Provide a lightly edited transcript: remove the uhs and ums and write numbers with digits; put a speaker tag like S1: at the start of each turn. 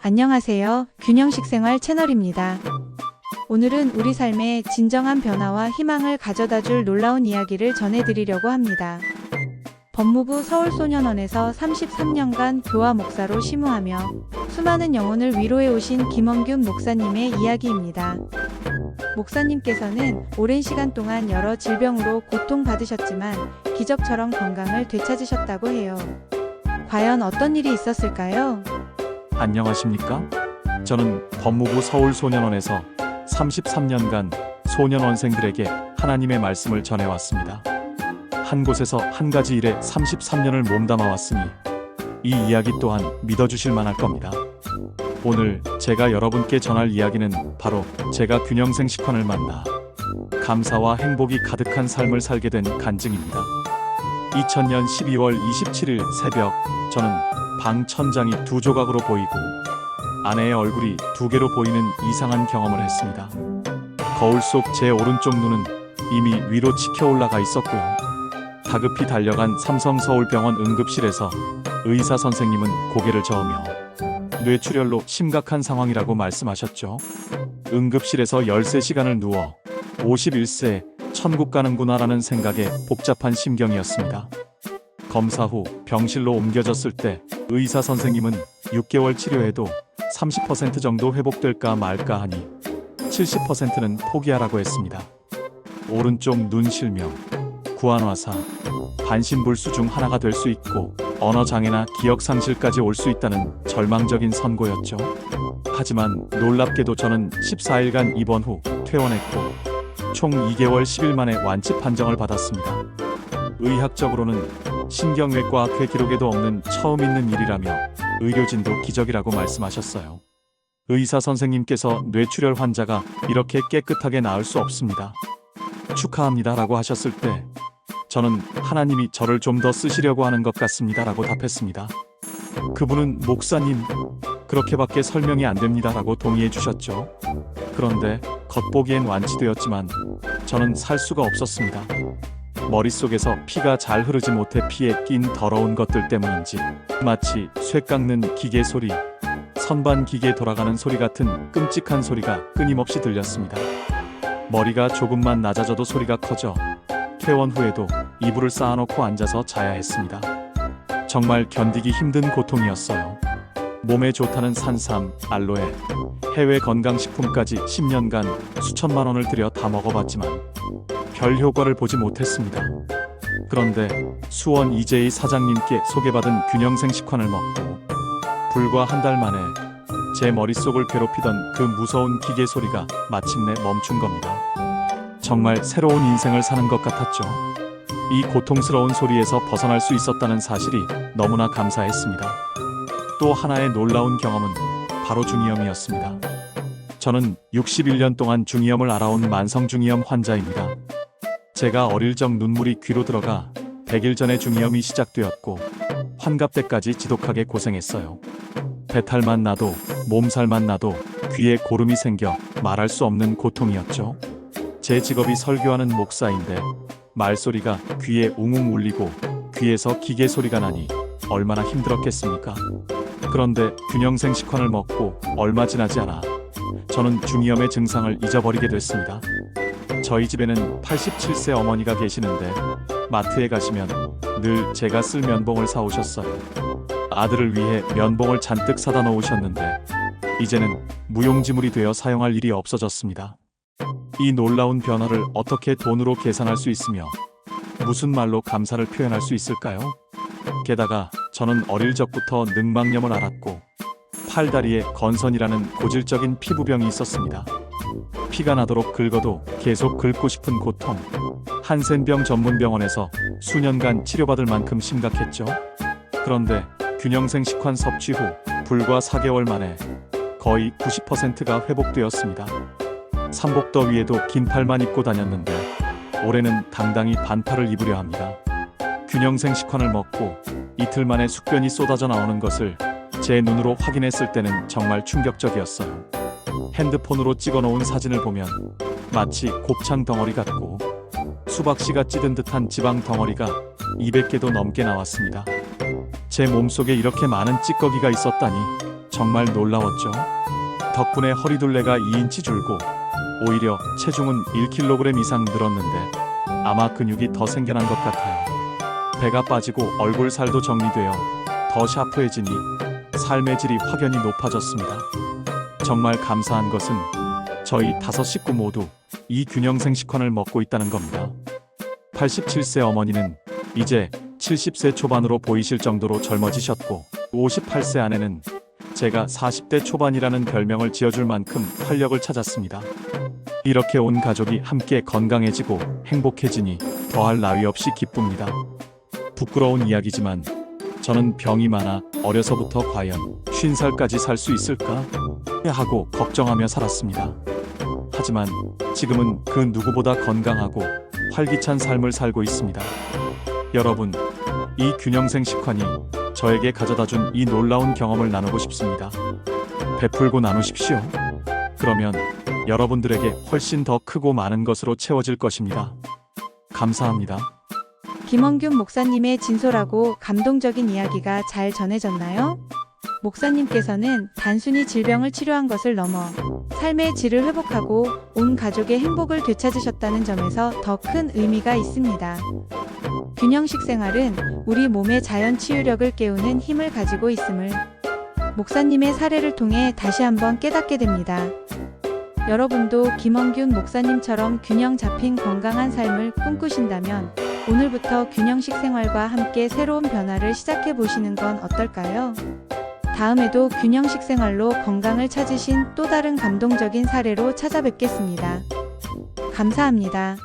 S1: 안녕하세요. 균형식 생활 채널입니다. 오늘은 우리 삶에 진정한 변화와 희망을 가져다줄 놀라운 이야기를 전해드리려고 합니다. 법무부 서울소년원에서 33년간 교화 목사로 심우하며 수많은 영혼을 위로해 오신 김원균 목사님의 이야기입니다. 목사님께서는 오랜 시간 동안 여러 질병으로 고통받으셨지만 기적처럼 건강을 되찾으셨다고 해요. 과연 어떤 일이 있었을까요?
S2: 안녕하십니까? 저는 법무부 서울소년원에서 33년간 소년원생들에게 하나님의 말씀을 전해왔습니다. 한 곳에서 한 가지 일에 33년을 몸담아왔으니 이 이야기 또한 믿어주실 만할 겁니다. 오늘 제가 여러분께 전할 이야기는 바로 제가 균형생 식환을 만나 감사와 행복이 가득한 삶을 살게 된 간증입니다. 2000년 12월 27일 새벽, 저는 방 천장이 두 조각으로 보이고 아내의 얼굴이 두 개로 보이는 이상한 경험을 했습니다. 거울 속 제 오른쪽 눈은 이미 위로 치켜 올라가 있었고요. 다급히 달려간 삼성서울병원 응급실에서 의사 선생님은 고개를 저으며 뇌출혈로 심각한 상황이라고 말씀하셨죠. 응급실에서 13시간을 누워 51세 천국 가는구나라는 생각에 복잡한 심경이었습니다. 검사 후 병실로 옮겨졌을 때 의사 선생님은 6개월 치료해도 30% 정도 회복될까 말까 하니 70%는 포기하라고 했습니다. 오른쪽 눈 실명, 구안화사, 반신불수 중 하나가 될 수 있고 언어장애나 기억상실까지 올 수 있다는 절망적인 선고였죠. 하지만 놀랍게도 저는 14일간 입원 후 퇴원했고 총 2개월 10일 만에 완치 판정을 받았습니다. 의학적으로는 신경외과 학회 기록에도 없는 처음 있는 일이라며 의료진도 기적이라고 말씀하셨어요. 의사 선생님께서 뇌출혈 환자가 이렇게 깨끗하게 나을 수 없습니다. 축하합니다 라고 하셨을 때 저는 하나님이 저를 좀 더 쓰시려고 하는 것 같습니다 라고 답했습니다. 그분은 목사님, 그렇게밖에 설명이 안 됩니다 라고 동의해 주셨죠. 그런데 겉보기엔 완치되었지만 저는 살 수가 없었습니다. 머릿속에서 피가 잘 흐르지 못해 피에 낀 더러운 것들 때문인지 마치 쇠 깎는 기계 소리, 선반 기계 돌아가는 소리 같은 끔찍한 소리가 끊임없이 들렸습니다. 머리가 조금만 낮아져도 소리가 커져 퇴원 후에도 이불을 쌓아놓고 앉아서 자야 했습니다. 정말 견디기 힘든 고통이었어요. 몸에 좋다는 산삼, 알로에, 해외 건강식품까지 10년간 수천만 원을 들여 다 먹어봤지만 별 효과를 보지 못했습니다. 그런데 수원 이재희 사장님께 소개받은 균형생 식환을 먹고 불과 한 달 만에 제 머릿속을 괴롭히던 그 무서운 기계 소리가 마침내 멈춘 겁니다. 정말 새로운 인생을 사는 것 같았죠. 이 고통스러운 소리에서 벗어날 수 있었다는 사실이 너무나 감사했습니다. 또 하나의 놀라운 경험은 바로 중이염이었습니다. 저는 61년 동안 중이염을 앓아온 만성 중이염 환자입니다. 제가 어릴 적 눈물이 귀로 들어가 100일 전에 중이염이 시작되었고 환갑 때까지 지독하게 고생했어요. 배탈만 나도, 몸살만 나도 귀에 고름이 생겨 말할 수 없는 고통이었죠. 제 직업이 설교하는 목사인데 말소리가 귀에 웅웅 울리고 귀에서 기계 소리가 나니 얼마나 힘들었겠습니까? 그런데 균형생 식환을 먹고 얼마 지나지 않아 저는 중이염의 증상을 잊어버리게 됐습니다. 저희 집에는 87세 어머니가 계시는데 마트에 가시면 늘 제가 쓸 면봉을 사오셨어요. 아들을 위해 면봉을 잔뜩 사다 놓으셨는데 이제는 무용지물이 되어 사용할 일이 없어졌습니다. 이 놀라운 변화를 어떻게 돈으로 계산할 수 있으며 무슨 말로 감사를 표현할 수 있을까요? 게다가 저는 어릴 적부터 늑막염을 앓았고 팔다리에 건선이라는 고질적인 피부병이 있었습니다. 피가 나도록 긁어도 계속 긁고 싶은 고통. 한센병 전문병원에서 수년간 치료받을 만큼 심각했죠. 그런데 균형생 식환 섭취 후 불과 4개월 만에 거의 90%가 회복되었습니다. 삼복더위에도 긴팔만 입고 다녔는데 올해는 당당히 반팔을 입으려 합니다. 균형생 식환을 먹고 이틀 만에 숙변이 쏟아져 나오는 것을 제 눈으로 확인했을 때는 정말 충격적이었어요. 핸드폰으로 찍어놓은 사진을 보면 마치 곱창 덩어리 같고 수박씨가 찌든 듯한 지방 덩어리가 200개도 넘게 나왔습니다. 제 몸속에 이렇게 많은 찌꺼기가 있었다니 정말 놀라웠죠. 덕분에 허리둘레가 2인치 줄고 오히려 체중은 1kg 이상 늘었는데 아마 근육이 더 생겨난 것 같아요. 배가 빠지고 얼굴 살도 정리되어 더 샤프해지니 삶의 질이 확연히 높아졌습니다. 정말 감사한 것은 저희 5 식구 모두 이 균형생 식환을 먹고 있다는 겁니다. 87세 어머니는 이제 70세 초반으로 보이실 정도로 젊어지셨고 58세 아내는 제가 40대 초반이라는 별명을 지어줄 만큼 활력을 찾았습니다. 이렇게 온 가족이 함께 건강해지고 행복해지니 더할 나위 없이 기쁩니다. 부끄러운 이야기지만 저는 병이 많아 어려서부터 과연 50살까지 살 수 있을까 하고 걱정하며 살았습니다. 하지만 지금은 그 누구보다 건강하고 활기찬 삶을 살고 있습니다. 여러분, 이 균형생 식환이 저에게 가져다준 이 놀라운 경험을 나누고 싶습니다. 베풀고 나누십시오. 그러면 여러분들에게 훨씬 더 크고 많은 것으로 채워질 것입니다. 감사합니다.
S1: 김원균 목사님의 진솔하고 감동적인 이야기가 잘 전해졌나요? 목사님께서는 단순히 질병을 치료한 것을 넘어 삶의 질을 회복하고 온 가족의 행복을 되찾으셨다는 점에서 더 큰 의미가 있습니다. 균형식 생활은 우리 몸의 자연 치유력을 깨우는 힘을 가지고 있음을 목사님의 사례를 통해 다시 한번 깨닫게 됩니다. 여러분도 김원균 목사님처럼 균형 잡힌 건강한 삶을 꿈꾸신다면 오늘부터 균형식 생활과 함께 새로운 변화를 시작해 보시는 건 어떨까요? 다음에도 균형식 생활로 건강을 찾으신 또 다른 감동적인 사례로 찾아뵙겠습니다. 감사합니다.